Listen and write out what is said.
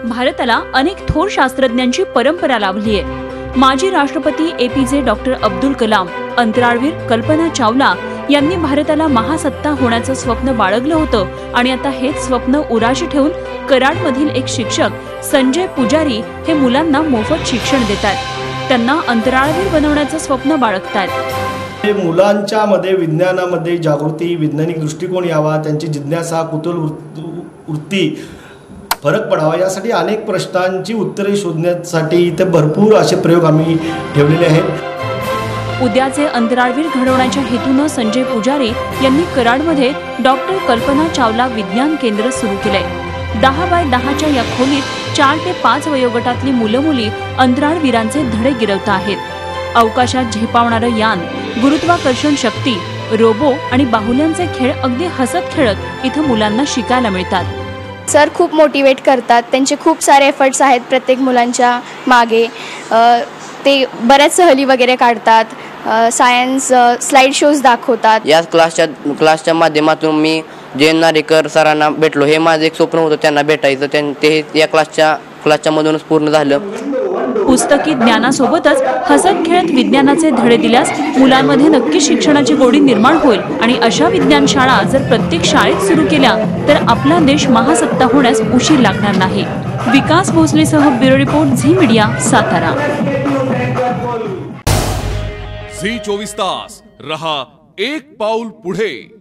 भारताला अनेक थोर शास्त्रज्ञांची परंपरा लाभली आहे। माजी राष्ट्रपती APJ डॉक्टर अब्दुल कलाम, अंतराळवीर कल्पना चावला यांनी भारताला महासत्ता होण्याचं स्वप्न बाळगलं होतं आणि आता हेच स्वप्न उराशी ठेवून कराडमधील एक शिक्षक संजय पुजारी हे मुलांना मोफत शिक्षण देतात। त्यांना अंतराळवीर बनवण्याचं स्वप्न बाळगतात। मुलांच्या मध्ये विज्ञानामध्ये जागृती, वैज्ञानिक दृष्टिकोन यावा, त्यांची जिज्ञासा, कुतूहल वृत्ती फरक पडावा यासाठी अनेक प्रश्नांची उत्तरे शोधण्यासाठी इथे भरपूर असे प्रयोग आम्ही ठेवलेले आहेत। उद्याचे अंतराळवीर घडवण्याच्या हेतूने संजय पुजारी यांनी कराडमध्ये डॉक्टर कल्पना चावला विज्ञान केंद्र सुरू केले। 10 बाय 10च्या या खोलीत 4 ते 5 वयोगटातली मुलं-मुली अंतराळवीरांचे धडे गिरवत आहेत। अवकाशात झेपावणारं यान, गुरुत्वाकर्षण शक्ती, रोबो आणि बाहुल्यांचे खेळ अगदी हसत खेळत इथं मुलांना शिकायला मिळतात। सर खूप मोटिवेट करतात, त्यांचे खूप सारे एफर्ट्स आहेत प्रत्येक मुलांच्या मागे। ते बऱ्याच सहली वगैरे काढतात, सायन्स स्लाइड शोज दाखवतात। या क्लासच्या माध्यमातून मी जयंत नारेकर सरांना भेटलो। हे माझं एक स्वप्न होतं त्यांना भेटायचं, ते या क्लासच्या मधूनच पूर्ण झालं। पुस्तकी ज्ञानासोबतच हसत खेळत विज्ञानाचे धडे दिल्यास मुलांमध्ये नक्की शिक्षणाची गोडी निर्माण होईल आणि अशा विज्ञान शाळा जर प्रत्येक शाळेत सुरू केल्या तर आपला देश महासत्ता होण्यास उशीर लागणार नाही। विकास भोसलेसह bureau report Zee Media, Satara. Zee 24 तास रहा एक पाऊल पुढे।